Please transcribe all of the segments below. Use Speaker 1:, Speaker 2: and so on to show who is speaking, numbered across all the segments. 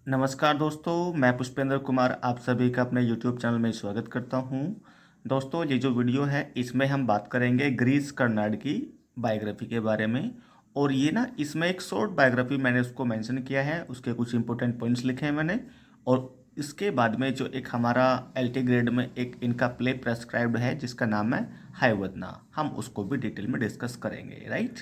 Speaker 1: नमस्कार दोस्तों, मैं पुष्पेंद्र कुमार आप सभी का अपने YouTube चैनल में स्वागत करता हूं। दोस्तों, ये जो वीडियो है इसमें हम बात करेंगे गिरीश कर्नाड की बायोग्राफी के बारे में। और ये ना इसमें एक शॉर्ट बायोग्राफी मैंने उसको मेंशन किया है, उसके कुछ इंपॉर्टेंट पॉइंट्स लिखे हैं मैंने। और इसके बाद में जो एक हमारा LT ग्रेड में एक इनका प्ले प्रेस्क्राइब्ड है जिसका नाम है हाइवदना, हम उसको भी डिटेल में डिस्कस करेंगे, राइट।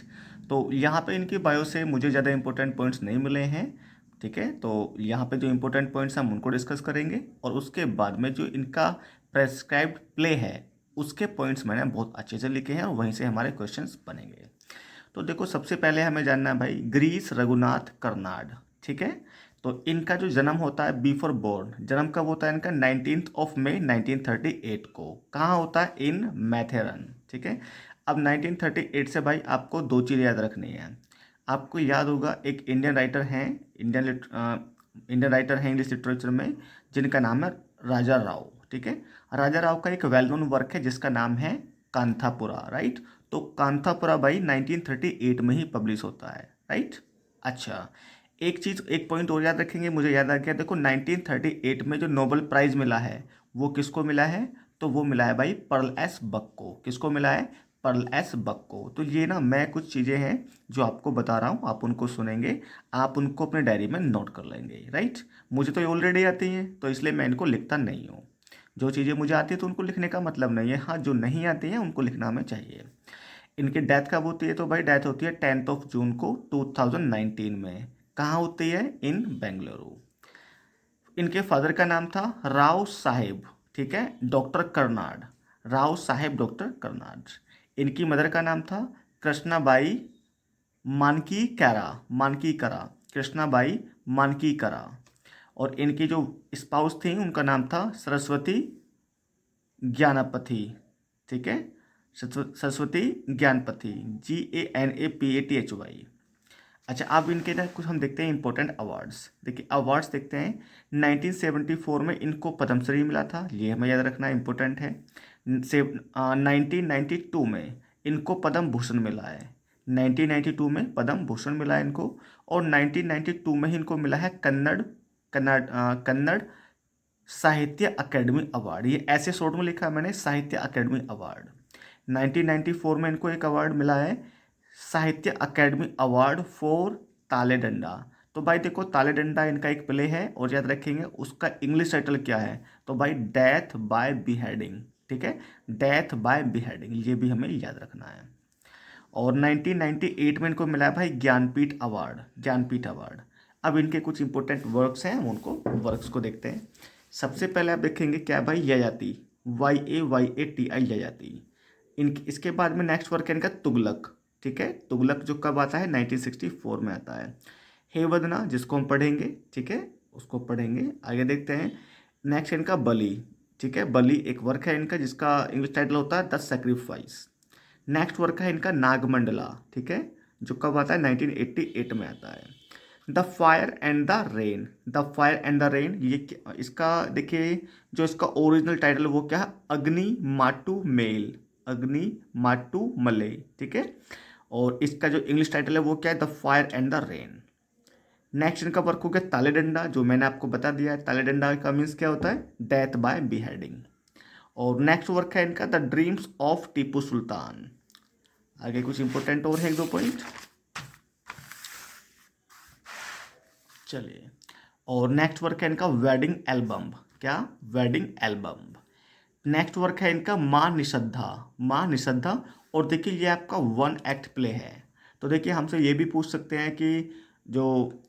Speaker 1: तो यहाँ पे इनकी बायो से मुझे ज़्यादा इंपॉर्टेंट पॉइंट्स नहीं मिले हैं, ठीक है। तो यहाँ पे जो इंपॉर्टेंट पॉइंट्स हम उनको डिस्कस करेंगे और उसके बाद में जो इनका प्रेस्क्राइब्ड प्ले है उसके पॉइंट्स मैंने बहुत अच्छे से लिखे हैं और वहीं से हमारे क्वेश्चंस बनेंगे। तो देखो, सबसे पहले हमें जानना है भाई गिरीश रघुनाथ कर्नाड, ठीक है। तो इनका जो जन्म होता है बिफोर बोर्न, जन्म कब होता है इनका 19 मई 1938 को। कहाँ होता है? इन मैथेरन, ठीक है। अब 1938 से भाई आपको दो चीज़ें याद रखनी है। आपको याद होगा एक इंडियन राइटर हैं इंग्लिश लिटरेचर में जिनका नाम है राजा राव, ठीक है। राजा राव का एक वेल नोन वर्क है जिसका नाम है कांथापुरा, राइट। तो कांथापुरा भाई 1938 में ही पब्लिश होता है, राइट। अच्छा, एक चीज़ एक पॉइंट और याद रखेंगे, मुझे याद आ गया। देखो 1938 में जो नोबेल प्राइज़ मिला है वो किसको मिला है? तो वो मिला है भाई पर्ल एस बक को। किसको मिला है? पर्ल एस बक को। तो ये ना मैं कुछ चीज़ें हैं जो आपको बता रहा हूँ, आप उनको सुनेंगे, आप उनको अपने डायरी में नोट कर लेंगे, राइट। मुझे तो ये ऑलरेडी आती हैं तो इसलिए मैं इनको लिखता नहीं हूँ। जो चीज़ें मुझे आती है तो उनको लिखने का मतलब नहीं है, हाँ जो नहीं आती हैं उनको लिखना हमें चाहिए। इनकी डेथ कब होती है? तो भाई डेथ होती है 10 जून को 2019 में। कहाँ होती है? इन बेंगलुरु। इनके फादर का नाम था राव साहेब, ठीक है, डॉक्टर कर्नाड। राव साहेब डॉक्टर कर्नाड। इनकी मदर का नाम था कृष्णाबाई मानकी कैरा, मानकी करा, कृष्णाबाई मानकी करा। और इनकी जो स्पाउस थी उनका नाम था सरस्वती ज्ञानपति, ठीक है, सरस्वती ज्ञानपति, GANAPATHY। अच्छा, अब इनके ना कुछ हम देखते हैं इंपॉर्टेंट अवार्ड्स। देखिए अवार्ड्स देखते हैं। 1974 में इनको पद्मश्री मिला था, ये हमें याद रखना इंपॉर्टेंट है। 1992 में इनको पद्म भूषण मिला है। 1992 में पद्म भूषण मिला है इनको। और 1992 में ही इनको मिला है कन्नड़ साहित्य अकेडमी अवार्ड। ये ऐसे शॉर्ट में लिखा है मैंने, साहित्य अकेडमी अवार्ड। 1994 में इनको एक अवार्ड मिला है, साहित्य अकेडमी अवार्ड फॉर ताले डंडा। तो भाई देखो, ताले डंडा इनका एक प्ले है और याद रखेंगे उसका इंग्लिश टाइटल क्या है? तो भाई डेथ बाय बिहेडिंग, ठीक है, डेथ बाय बिहेडिंग, ये भी हमें याद रखना है। और 1998 में इनको मिला है भाई ज्ञानपीठ अवार्ड, ज्ञानपीठ अवार्ड। अब इनके कुछ इंपॉर्टेंट वर्क्स हैं, हम उनको वर्क्स को देखते हैं। सबसे पहले आप देखेंगे क्या भाई, ययाति, YAYATI, ययाति। इन इसके बाद में नेक्स्ट वर्क है इनका तुगलक, ठीक है। तुगलक जो कब आता है? 1964 में आता है। हेवदना जिसको हम पढ़ेंगे, ठीक है, उसको पढ़ेंगे। आगे देखते हैं। नेक्स्ट इनका बलि, ठीक है, बलि एक वर्क है इनका जिसका इंग्लिश टाइटल होता है द सेक्रीफाइस। नेक्स्ट वर्क है इनका नागमंडला, ठीक है, जो कब आता है? 1988 में आता है। The fire and the rain, the fire and the rain, ये इसका देखिए जो इसका ओरिजिनल टाइटल वो क्या है? अग्नि माटू मेल, अग्नि माटू मले, ठीक है। और इसका जो इंग्लिश टाइटल है वो क्या है? The fire and the rain. Next इनका वर्क हो गया ताले डंडा, जो मैंने आपको बता दिया है। ताले डंडा का मीन्स क्या होता है? Death by beheading. और नेक्स्ट वर्क है इनका the dreams of Tipu Sultan. आगे कुछ इंपॉर्टेंट और है एक दो पॉइंट, चलिए। और नेक्स्ट वर्क है इनका वेडिंग एल्बम। क्या? Wedding album. नेक्स्ट वर्क है इनका माँ निषद्धा, माँ निषद्धा। और देखिए ये आपका 1 एक्ट प्ले है। तो देखिए हमसे ये भी पूछ सकते हैं कि जो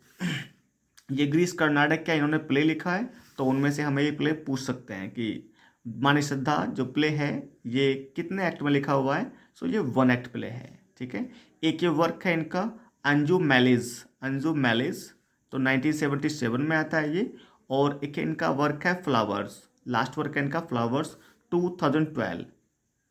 Speaker 1: ये गिरीश कर्नाडक क्या इन्होंने प्ले लिखा है? तो उनमें से हमें ये प्ले पूछ सकते हैं कि माँ निषद्धा जो प्ले है ये कितने एक्ट में लिखा हुआ है? सो ये 1 एक्ट प्ले है, ठीक है। एक ये वर्क है इनका अंजू मैलिज, अंजू मैलिज, तो 1977 में आता है ये। और एक इनका वर्क है फ्लावर्स, लास्ट वर्क है इनका फ्लावर्स, 2012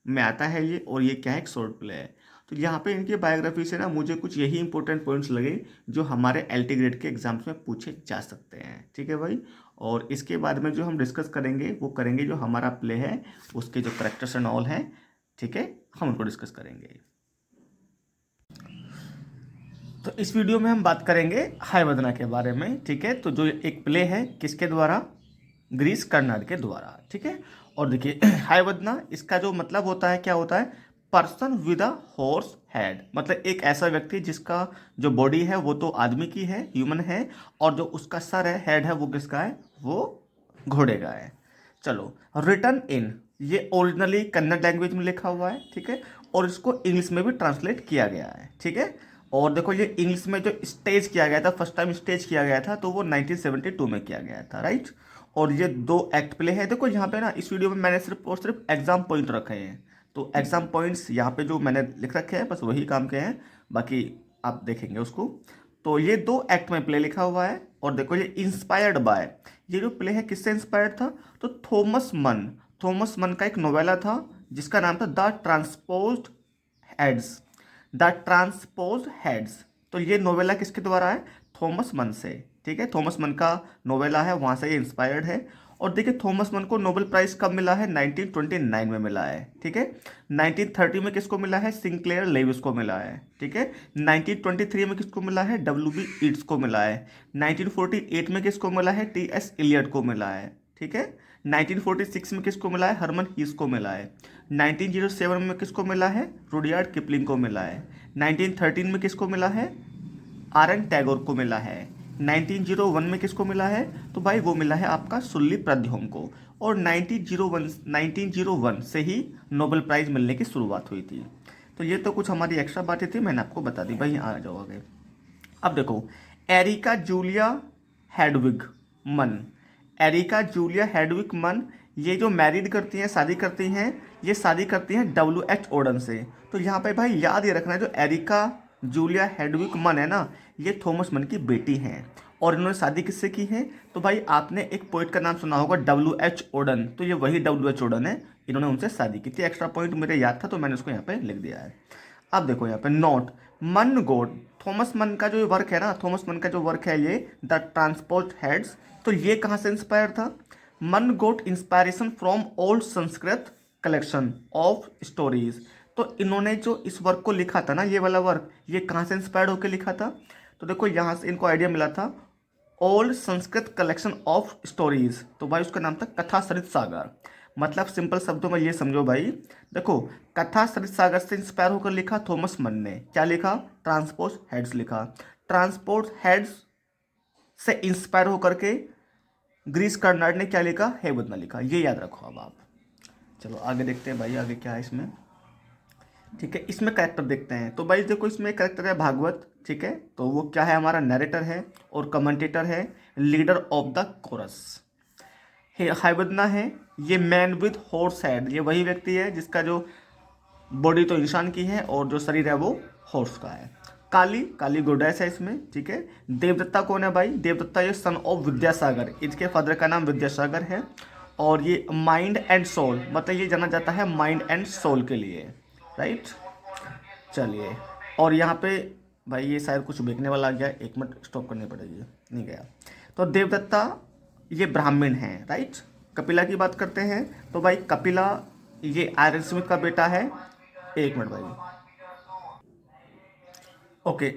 Speaker 1: में आता है ये। और ये क्या है? एक शॉर्ट प्ले है। तो यहाँ पे इनकी बायोग्राफी से ना मुझे कुछ यही इंपॉर्टेंट पॉइंट्स लगे जो हमारे LT ग्रेड के एग्जाम्स में पूछे जा सकते हैं, ठीक है भाई। और इसके बाद में जो हम डिस्कस करेंगे वो करेंगे जो हमारा प्ले है उसके जो करेक्टर्स एंड ऑल हैं, ठीक है, हम उनको डिस्कस करेंगे। तो इस वीडियो में हम बात करेंगे हायवदना के बारे में, ठीक है। तो जो एक प्ले है किसके द्वारा, ग्रीस कर्नाड के द्वारा, ठीक है। और देखिए हायवदना, इसका जो मतलब होता है, क्या होता है, person with a horse head, मतलब एक ऐसा व्यक्ति जिसका जो बॉडी है वो तो आदमी की है, ह्यूमन है, और जो उसका सर है, हेड है, वो किसका है, वो घोड़े का है। चलो, रिटर्न इन, ये ओरिजिनली कन्नड़ लैंग्वेज में लिखा हुआ है, ठीक है, और इसको इंग्लिश में भी ट्रांसलेट किया गया है, ठीक है। और देखो ये इंग्लिश में जो स्टेज किया गया था, फर्स्ट टाइम स्टेज किया गया था, तो वो 1972 में किया गया था, राइट। और ये 2 एक्ट प्ले है। देखो यहाँ पे ना इस वीडियो में मैंने सिर्फ और सिर्फ एग्जाम पॉइंट रखे हैं, तो एग्जाम पॉइंट्स यहाँ पे जो मैंने लिख रखे हैं बस वही काम के हैं, बाकी आप देखेंगे उसको। तो ये 2 एक्ट में प्ले लिखा हुआ है। और देखो ये इंस्पायर्ड बाय, ये जो प्ले है किससे इंस्पायर्ड था, तो थॉमस मन का एक नोवेला था जिसका नाम था the transposed heads, the transpose heads. तो ये नोवेला किसके द्वारा है, थॉमस मन से, ठीक है। थॉमस मन का नोवेला है, वहाँ से ये इंस्पायर्ड है। और देखिए थॉमस मन को नोबेल प्राइज कब मिला है, 1929 में मिला है, ठीक है। 1930 में किसको मिला है, सिंक्लेयर लेविस को मिला है, ठीक है। 1923 में किसको मिला है, W. ईट्स को मिला है। 1948 में किसको मिला है, T.S. इलियट को मिला है, ठीक है। 1946 में किसको मिला है, हरमन हीस को मिला है। 1907 में किसको मिला है, रुडयार्ड किपलिंग को मिला है। 1913 में किसको मिला है, R.N. टैगोर को मिला है। 1901 में किसको मिला है, तो भाई वो मिला है आपका सुल्ली प्रद्योम को। और 1901 से ही नोबेल प्राइज मिलने की शुरुआत हुई थी। तो ये तो कुछ हमारी एक्स्ट्रा बातें थी, मैंने आपको बता दी भाई, आ जाओ आगे। अब देखो, एरिका जूलिया हेडविग मन, एरिका जूलिया हेडविग मन, ये जो मैरिड करती हैं, शादी करती हैं, ये शादी करती हैं W.H. ओडन से। तो यहाँ पे भाई याद ये रखना है, जो एरिका जूलिया हेडविग मन है ना, ये थॉमस मन की बेटी हैं। और इन्होंने शादी किससे की है, तो भाई आपने एक पोइट का नाम सुना होगा W.H. ओडन, तो ये वही W.H. ओडन है, इन्होंने उनसे शादी की थी। एक्स्ट्रा पॉइंट मेरे याद था तो मैंने उसको यहाँ पे लिख दिया है। अब देखो यहाँ पे नोट, मन गोड, थॉमस मन का जो वर्क है ना, थॉमस मन का जो वर्क है ये द ट्रांसपोर्ट हेड्स, तो ये कहाँ से इंस्पायर था, man got inspiration from old Sanskrit collection of stories. तो इन्होंने जो इस वर्क को लिखा था ना, ये वाला वर्क, ये कहाँ से इंस्पायर्ड होकर लिखा था, तो देखो यहाँ से इनको आइडिया मिला था old Sanskrit collection of stories, तो भाई उसका नाम था कथा सरित सागर। मतलब सिंपल शब्दों में ये समझो भाई, देखो कथा सरित सागर से इंस्पायर होकर लिखा थॉमस मन ने, क्या लिखा, ट्रांसपोर्ट हेड्स लिखा। ट्रांसपोर्ट हेड्स से इंस्पायर होकर के ग्रीस कर्नाड ने क्या लिखा, हेवदना लिखा, ये याद रखो अब आप। चलो आगे देखते हैं भाई, आगे क्या है इसमें, ठीक है। इसमें कैरेक्टर देखते हैं, तो भाई देखो इसमें कैरेक्टर है भागवत, ठीक है। तो वो क्या है, हमारा नरेटर है और कमेंटेटर है, लीडर ऑफ द कोरस। हाइवदना है, ये मैन विद हॉर्स हेड, ये वही व्यक्ति है जिसका जो बॉडी तो इंसान की है और जो शरीर है वो हॉर्स का है। काली, काली गोडेस है इसमें, ठीक है। देवदत्ता कौन है भाई, देवदत्ता ये सन ऑफ विद्यासागर, इसके फादर का नाम विद्यासागर है। और ये माइंड एंड सोल, मतलब ये जाना जाता है माइंड एंड सोल के लिए, राइट। चलिए, और यहाँ पे भाई ये शायद कुछ बेचने वाला आ गया, 1 मिनट स्टॉप करनी पड़ेगी, नहीं गया। तो देवदत्ता ये ब्राह्मण है, राइट। कपिला की बात करते हैं, तो भाई कपिला ये आयरन स्मिथ का बेटा है। 1 मिनट भाई, ओके।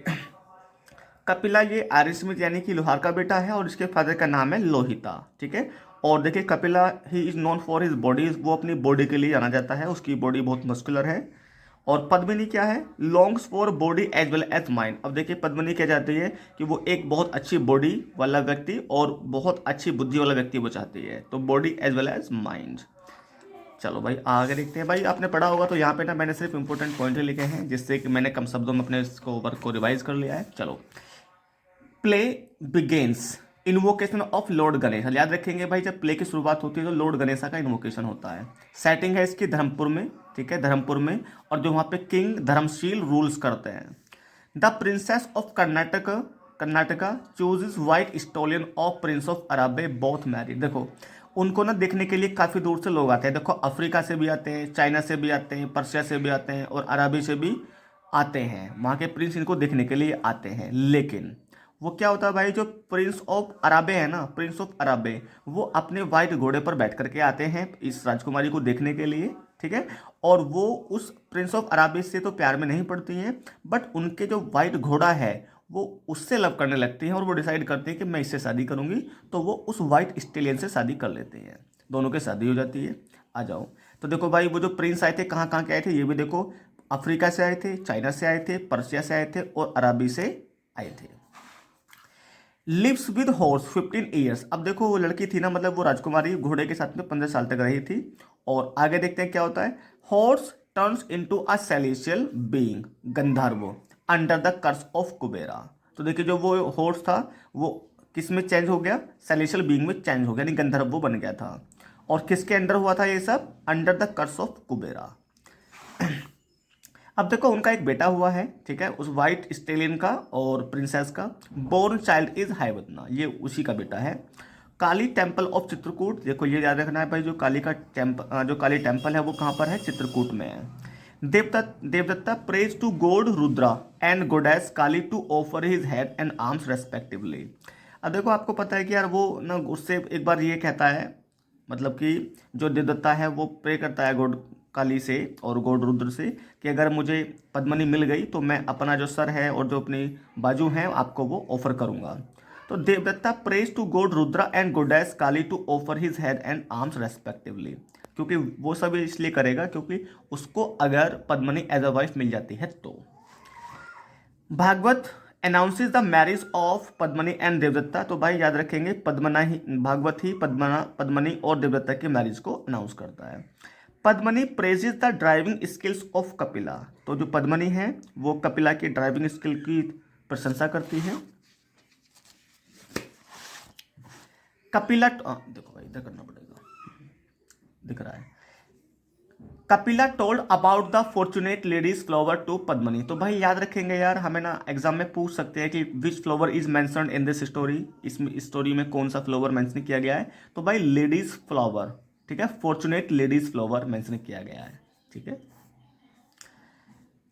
Speaker 1: कपिला ये आयरन स्मिथ यानी कि लोहार का बेटा है, और इसके फादर का नाम है लोहिता, ठीक है। और देखिए Kapila he is known for his body, वो अपनी बॉडी के लिए जाना जाता है, उसकी बॉडी बहुत मस्कुलर है। और पद्मिनी क्या है, longs for body as well as mind. अब देखिए पद्मिनी क्या चाहती है कि वो एक बहुत अच्छी बॉडी वाला व्यक्ति और बहुत अच्छी बुद्धि वाला व्यक्ति वो चाहती है, तो body as well as mind. चलो भाई आगे देखते हैं। भाई आपने पढ़ा होगा, तो यहाँ पे ना मैंने सिर्फ इंपॉर्टेंट पॉइंट लिखे हैं, जिससे कि मैंने कम शब्दों में अपने इसको वर्क को रिवाइज कर लिया है। चलो, play begins, invocation of Lord Ganesh, याद रखेंगे भाई, जब प्ले की शुरुआत होती है तो लॉर्ड गणेशा का इन्वोकेशन होता है। सेटिंग है इसकी धर्मपुर में, ठीक है, धर्मपुर में, और जो वहाँ पे किंग धर्मशील रूल्स करते हैं। The princess of Karnataka chooses white stallion of prince of Araby both married. देखो उनको ना देखने के लिए काफ़ी दूर से लोग आते हैं, देखो अफ्रीका से भी आते हैं, चाइना से भी आते हैं, पर्शिया से भी आते हैं, और अराबी से भी आते हैं, वहाँ के प्रिंस इनको देखने के लिए आते हैं। लेकिन वो क्या होता है भाई, जो प्रिंस ऑफ अराबे है ना, प्रिंस ऑफ अराबे, वो अपने वाइट घोड़े पर बैठ करके आते हैं इस राजकुमारी को देखने के लिए, ठीक है। और वो उस प्रिंस ऑफ अराबे से तो प्यार में नहीं पड़ती हैं, बट उनके जो वाइट घोड़ा है वो उससे लव करने लगती हैं और वो डिसाइड करती हैं कि मैं इससे शादी करूंगी, तो वो उस वाइट स्टेलियन से शादी कर लेते हैं। दोनों की शादी हो जाती है। आ जाओ। तो देखो भाई, वो जो प्रिंस आए थे कहाँ कहाँ के आए थे ये भी देखो। अफ्रीका से आए थे, चाइना से आए थे, पर्सिया से आए थे और अरबी से आए थे। Lives with horse 15 years. अब देखो वो लड़की थी ना, मतलब वो राजकुमारी घोड़े के साथ में 15 साल तक रही थी। और आगे देखते हैं क्या होता है। Horse turns into a celestial being, Gandharva, under the curse of कुबेरा। तो देखिए जो वो हॉर्स था वो किस में चेंज हो गया, सेलेशियल बीइंग में चेंज हो गया, यानी गंधर्व वो बन गया था। और किसके अंडर हुआ था ये सब, अंडर द कर्स ऑफ कुबेरा। अब देखो उनका एक बेटा हुआ है, ठीक है, उस वाइट स्टेलियन का और प्रिंसेस का। बोर्न चाइल्ड इज हैवतना, ये उसी का बेटा है। काली टेम्पल ऑफ चित्रकूट, देखो ये याद रखना है भाई, जो काली का जो काली टेम्पल है वो कहाँ पर है, चित्रकूट में है। Devadatta prays to god Rudra and goddess Kali to offer his head and arms respectively. अब देखो आपको पता है कि यार वो ना उससे एक बार ये कहता है, मतलब कि जो देवदत्ता है वो प्रे करता है गॉड काली से और गॉड रुद्र से कि अगर मुझे पद्मनी मिल गई तो मैं अपना जो सर है और जो अपनी बाजू हैं आपको वो ऑफर करूंगा। तो Devadatta prays to god Rudra and goddess Kali to offer his head and arms respectively, क्योंकि वो सब इसलिए करेगा क्योंकि उसको अगर पद्मनी एज अ वाइफ मिल जाती है तो। Bhagavata announces the marriage of Padmini and Devadatta. तो भाई याद रखेंगे पद्मना ही, भागवत ही पद्मनी और देवदत्ता की मैरिज को अनाउंस करता है। Padmini praises the driving skills of Kapila. तो जो पद्मनी है वो कपिला की ड्राइविंग स्किल की प्रशंसा करती है। कपिला देखो भाई इधर करना पड़ेगा, दिख रहा है। Kapila told about the fortunate ladies flower to Padmini. तो भाई याद रखेंगे यार, हमें ना एग्जाम में पूछ सकते हैं कि विच flower is mentioned in this story, इसमें स्टोरी में कौन सा फ्लावर मेंशन किया गया है। तो भाई लेडीज फ्लावर, ठीक है, फॉर्चुनेट लेडीज फ्लावर मेंशन किया गया है, ठीक है।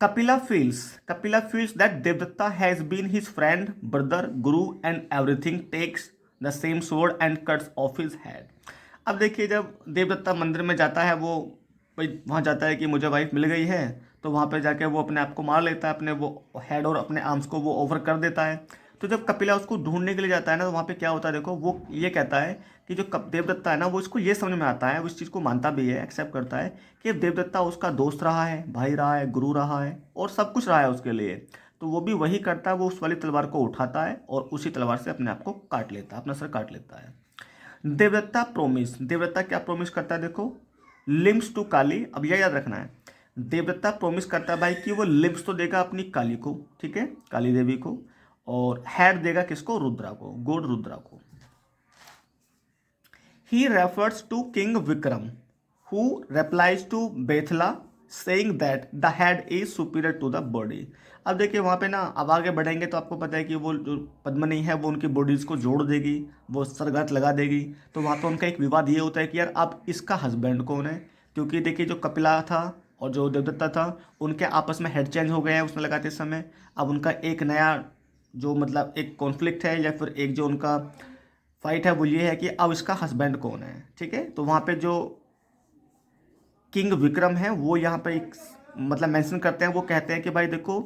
Speaker 1: Kapila feels that Devadatta has been his friend, brother, guru and everything, takes the same sword and cuts off his head. अब देखिए जब देवदत्ता मंदिर में जाता है, वो भाई वहाँ जाता है कि मुझे वाइफ मिल गई है, तो वहाँ पे जाके वो अपने आप को मार लेता है, अपने वो हेड और अपने आर्म्स को वो ओवर कर देता है। तो जब कपिला उसको ढूंढने के लिए जाता है ना, तो वहाँ पे क्या होता है देखो, वो ये कहता है कि जो देवदत्ता है ना, वो इसको ये समझ में आता है, वो इस चीज़ को मानता भी है, एक्सेप्ट करता है कि देवदत्ता उसका दोस्त रहा है, भाई रहा है, गुरु रहा है और सब कुछ रहा है उसके लिए। तो वो भी वही करता है, वो उस वाली तलवार को उठाता है और उसी तलवार से अपने आप को काट लेता है, अपना सर काट लेता है। देवदत्ता क्या प्रोमिस करता है देखो, लिम्स टू काली। अब यह याद रखना है, देवदत्ता प्रोमिस करता है भाई कि वो लिम्स तो देगा अपनी काली को, ठीक है, काली देवी को, और हेड देगा किसको, रुद्रा को, गॉड रुद्रा को। He refers to king Vikram who replies to Betala saying that the head is superior to the body। अब देखिए वहाँ पे ना, अब आगे बढ़ेंगे तो आपको पता है कि वो जो पद्मनी है वो उनकी बॉडीज को जोड़ देगी, वो सरगाट लगा देगी। तो वहाँ पे उनका एक विवाद ये होता है कि यार अब इसका हस्बैंड कौन है, क्योंकि देखिए जो कपिला था और जो देवदत्ता था उनके आपस में हेड चेंज हो गए हैं उसमें लगाते समय। अब उनका एक नया जो मतलब एक कॉन्फ्लिक्ट है या फिर एक जो उनका फाइट है वो ये है कि अब इसका हस्बैंड कौन है, ठीक है। तो वहाँ पे जो किंग विक्रम है वो यहाँ पे एक मतलब मेंशन करते हैं, वो कहते हैं कि भाई देखो,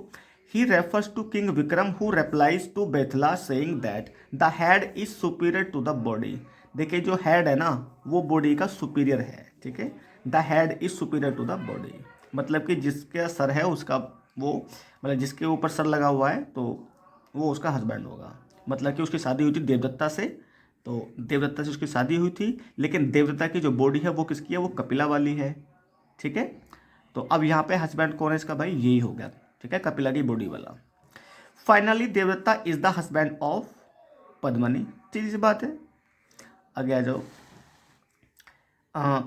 Speaker 1: he refers to king Vikram who replies to Betala saying that the head is superior to the body. देखिए जो हेड है ना वो बॉडी का सुपीरियर है, ठीक है, the head is superior to the body, मतलब कि जिसका सर है उसका वो, मतलब जिसके ऊपर सर लगा हुआ है तो वो उसका हस्बैंड होगा। मतलब कि उसकी शादी हुई थी देवदत्ता से, तो देवदत्ता से उसकी शादी हुई थी, लेकिन देवदत्ता की जो बॉडी है वो किसकी है, वो कपिला वाली है, ठीक है। तो अब यहाँ पे हस्बैंड कौन है इसका, भाई यही हो गया, ठीक है, कपिला की बॉडी वाला। Finally Devadatta is the husband of Padmini, सीधी सी बात है। आगे आ जाओ।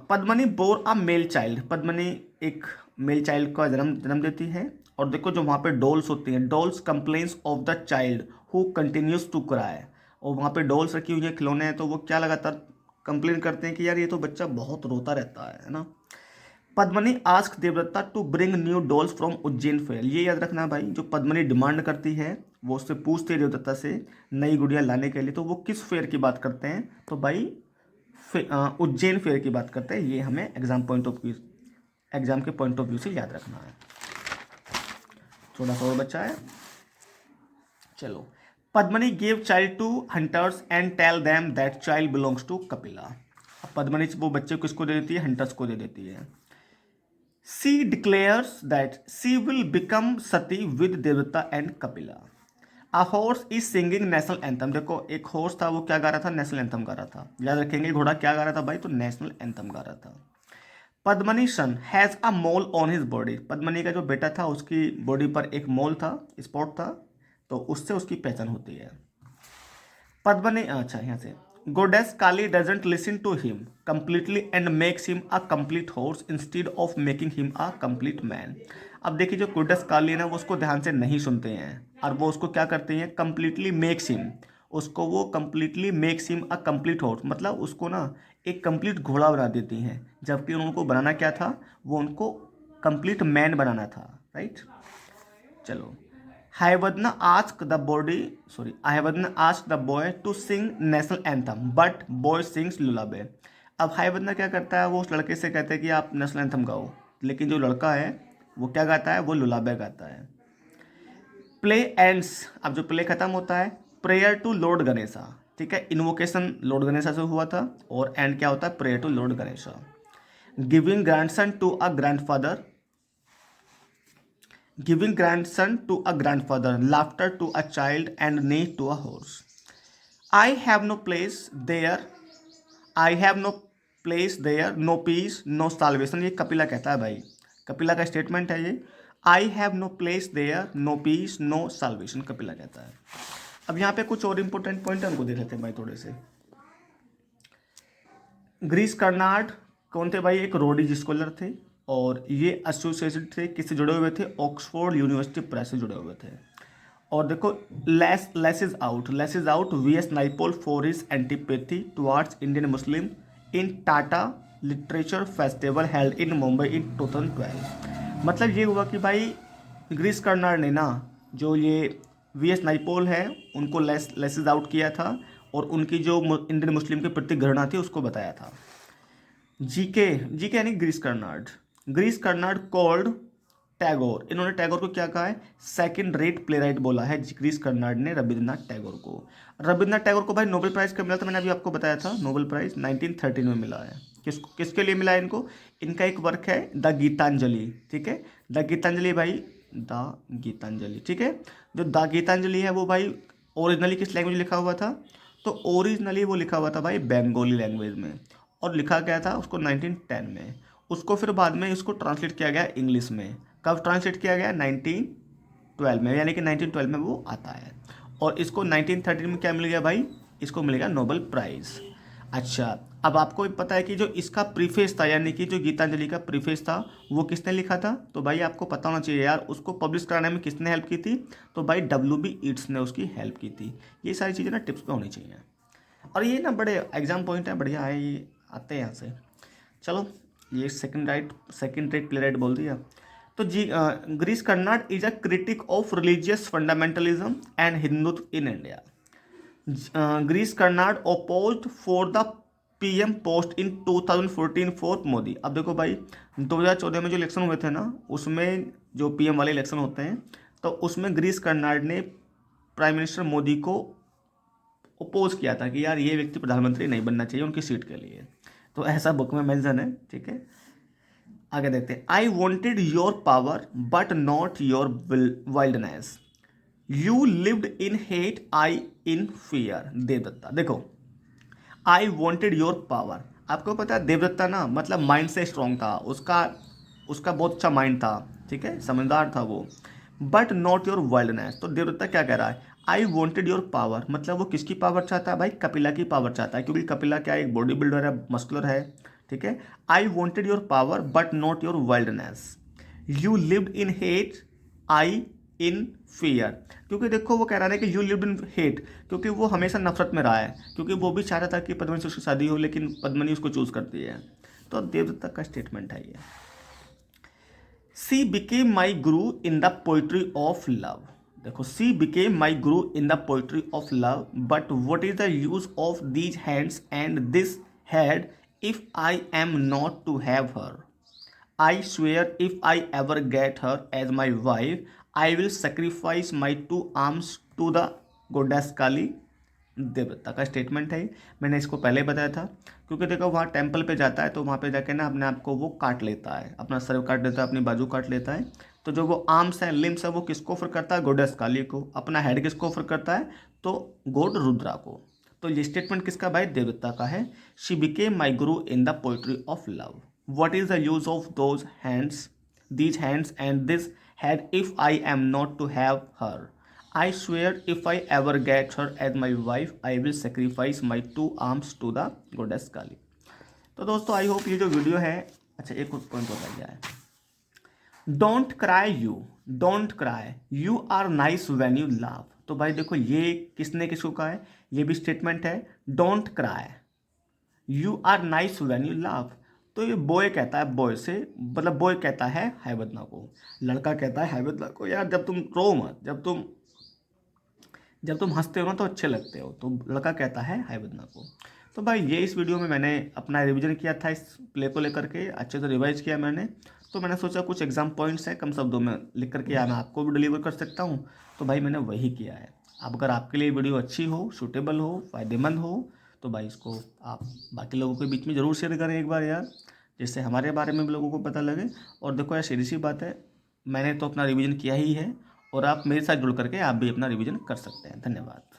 Speaker 1: Padmini bore a male child. Padmini एक मेल चाइल्ड का जन्म देती है। और देखो जो वहाँ पे डॉल्स होती हैं, dolls complains of the child who continues to cry. और वहाँ पे डॉल्स रखी हुई है, खिलौने हैं, तो वो क्या लगातार कंप्लेन करते हैं कि यार ये तो बच्चा बहुत रोता रहता है ना। Padmini ask Devadatta to bring new dolls from Ujjain fair. ये याद रखना भाई, जो पद्मनी डिमांड करती है वो उससे पूछती है देवदत्ता से नई गुड़िया लाने के लिए, तो वो किस फेयर की बात करते हैं, तो भाई उज्जैन फेयर की बात करते हैं। ये हमें एग्जाम के पॉइंट ऑफ व्यू से याद रखना है। थोड़ा सा और बचा है। चलो, Padmini give child to hunters and tell them that child belongs to Kapila. अब पद्मनी वो बच्चे को किसको दे देती है? हंटर्स को दे देती है। She declares that she will become sati with Devata and Kapila. A horse is singing national anthem. देखो, एक हॉर्स था, वो क्या गा रहा था? नेशनल एंथम गा रहा था। याद रखेंगे, घोड़ा क्या गा रहा था भाई? तो नेशनल एंथम गा रहा था। Padmini son has a mole on his body. Padmini का जो बेटा था उसकी बॉडी पर एक मोल था, स्पॉट था, तो उससे उसकी पहचान होती है। पद्मनी, अच्छा यहाँ से, goddess Kali doesn't listen to him completely and makes him a complete horse instead of making him a complete man. अब देखिए, जो गोडेस काली है ना, वो उसको ध्यान से नहीं सुनते हैं और वो उसको क्या करते हैं? कंप्लीटली मेक्स हिम, उसको वो completely makes him a complete horse, मतलब उसको ना एक कंप्लीट घोड़ा बना देती हैं, जबकि उनको बनाना क्या था? वो उनको कंप्लीट मैन बनाना था, राइट। चलो, Hayavadna asked the body, sorry, Hayavadna asked the boy to sing national anthem, but boy sings lullaby. अब हाईवदना क्या करता है? वो उस लड़के से कहते हैं कि आप नेशनल एंथम गाओ, लेकिन जो लड़का है वो क्या गाता है? वो लुलाबे गाता है। प्ले एंड्स, अब जो प्ले खत्म होता है, प्रेयर टू लॉर्ड गणेशा, ठीक है, इन्वोकेशन लॉर्ड गणेशा से हुआ था, और एंड क्या होता है? Prayer to Lord Ganesha. Giving grandson to a grandfather, giving grandson to a grandfather, laughter to a child, and neigh to a horse. I have no place there, I have no place there, no peace, no salvation। ये कपिला कहता है भाई, कपिला का statement है ये। I have no place there, no peace, no salvation, Kapila कहता है। अब यहाँ पे कुछ और इंपॉर्टेंट पॉइंट हमको देख लेते हैं भाई थोड़े से। ग्रीस कर्नाड कौन थे भाई? एक रोडी स्कॉलर थे, और ये एसोसिएटेड थे, किससे जुड़े हुए थे? ऑक्सफोर्ड यूनिवर्सिटी प्रेस से जुड़े हुए थे। और देखो, less is out V S Naipaul for his antipathy towards Indian Muslim in Tata literature festival held in Mumbai in 2012। मतलब ये हुआ कि भाई ग्रीस कर्नाड ने ना, जो ये वी एस नाइपोल है, उनको लेस इज आउट किया था, और उनकी जो इंडियन मुस्लिम के प्रति घृणा थी उसको बताया था। जीके, जीके यानी ग्रीस कर्नाड। ग्रीस कर्नाड कॉल्ड टैगोर, इन्होंने टैगोर को क्या कहा है? सेकंड रेट प्ले राइट बोला है ग्रीस कर्नाड ने रविंद्रनाथ टैगोर को। रविंद्रनाथ टैगोर को भाई नोबेल प्राइज कब मिला था? मैंने अभी आपको बताया था, नोबेल प्राइज 1913 में मिला है। किसके लिए मिला है इनको? इनका एक वर्क है द गीतांजलि, ठीक है, द गीतांजलि भाई, द गीतांजलि, ठीक है। जो द गीतांजलि है वो भाई ओरिजिनली किस लैंग्वेज लिखा हुआ था? तो ओरिजिनली वो लिखा हुआ था भाई बंगाली लैंग्वेज में, और लिखा गया था उसको 1910 में। उसको फिर बाद में इसको ट्रांसलेट किया गया इंग्लिश में। कब ट्रांसलेट किया गया? 1912 में, यानी कि 1912 में वो आता है। और इसको 1913 में क्या मिल गया भाई? इसको मिल गया नोबेल प्राइज़। अच्छा, अब आपको पता है कि जो इसका प्रीफेस था, यानी कि जो गीतांजलि का प्रीफेस था, वो किसने लिखा था? तो भाई आपको पता होना चाहिए यार, उसको पब्लिश कराने में किसने हेल्प की थी? तो भाई WB ईट्स ने उसकी हेल्प की थी। ये सारी चीज़ें ना टिप्स पे होनी चाहिए, और ये ना बड़े एग्जाम पॉइंट है, बढ़िया है, ये आते हैं यहाँ से। चलो, ये सेकंड रेट प्ले राइट बोल दिया। तो जी, Girish Karnad is a critic of religious fundamentalism and Hindutva in India. Girish Karnad opposed for the PM post in 2014 for Modi. अब देखो भाई, 2014 में जो इलेक्शन हुए थे ना, उसमें जो PM वाले इलेक्शन होते हैं, तो उसमें ग्रीस कर्नाड ने प्राइम मिनिस्टर मोदी को ओपोज किया था कि यार ये व्यक्ति प्रधानमंत्री नहीं बनना चाहिए उनकी सीट के लिए। तो ऐसा बुक में मेंशन है, ठीक है। आगे देखते हैं। I wanted your power but not your wildness, you lived in hate I in fear. Devdatta, देखो, आई वॉन्टेड योर पावर, आपको पता है देवदत्ता ना मतलब माइंड से स्ट्रांग था, उसका उसका बहुत अच्छा माइंड था, ठीक है, समझदार था वो। बट नॉट योर वाइल्डनेस, तो देवदत्ता क्या कह रहा है? आई वॉन्टेड योर पावर, मतलब वो किसकी पावर चाहता है भाई? कपिला की पावर चाहता है, क्योंकि कपिला क्या है? एक बॉडी बिल्डर है, मस्कुलर है, ठीक है। I wanted your power but not your wildness, you lived in hate I in fear. क्योंकि देखो, वो कह रहा है कि यू लिव्ड इन हेट, क्योंकि वो हमेशा नफरत में रहा है, क्योंकि वो भी चाह रहा था कि पद्मनी से उसकी शादी हो, लेकिन पद्मनी उसको चूज करती है। तो देवदत्ता का स्टेटमेंट है ये। सी became my guru in the poetry of love. देखो, she became my guru in the poetry of love, but what is the use of these hands and this head if I am not to have her? I swear if I ever get her as my wife, I will sacrifice my 2 arms to the goddess Kali. Devata का statement है। मैंने इसको पहले बताया था, क्योंकि देखो वहाँ टेम्पल पे जाता है तो वहाँ पे जाके ना अपने आप को वो काट लेता है, अपना सर काट लेता है, अपनी बाजू काट लेता है। तो जो वो आर्म्स है, लिम्स है, वो किसको ऑफर करता है? गॉडेस काली को। अपना हेड किसको ऑफर करता है? तो गॉड रुद्रा को। तो ये स्टेटमेंट किसका भाई? देवता का है। She became my guru in the poetry of love. What is the use of those hands, these hands and this head if I am not to have her? I swear if I ever get her as my wife, I will sacrifice my 2 arms to the goddess Kali. तो दोस्तों I hope ये जो video है, अच्छा एक और point बताया गया है, don't cry you, don't cry you are nice when you laugh. तो भाई देखो ये किसने किसको कहा है? ये भी स्टेटमेंट है। Don't cry you are nice when you laugh. तो ये बॉय कहता है बॉय से, मतलब बॉय कहता है हैवदना को, लड़का कहता है हैवदना को, यार जब तुम रो मत, जब तुम हंसते हो ना तो अच्छे लगते हो। तो लड़का कहता है हैवदना को। तो भाई ये इस वीडियो में मैंने अपना रिवीजन किया था, इस प्ले को लेकर के अच्छे से रिवाइज किया मैंने। तो मैंने सोचा कुछ एग्जाम पॉइंट्स हैं कम शब्दों में लिख करके या मैं आपको भी डिलीवर कर सकता हूँ, तो भाई मैंने वही किया है। अब अगर आपके लिए वीडियो अच्छी हो, सूटेबल हो, फ़ायदेमंद हो, तो भाई इसको आप बाकी लोगों के बीच में ज़रूर शेयर करें एक बार यार, जिससे हमारे बारे में भी लोगों को पता लगे। और देखो यार सीधी सी बात है, मैंने तो अपना रिवीजन किया ही है, और आप मेरे साथ जुड़ करके आप भी अपना रिवीजन कर सकते हैं। धन्यवाद।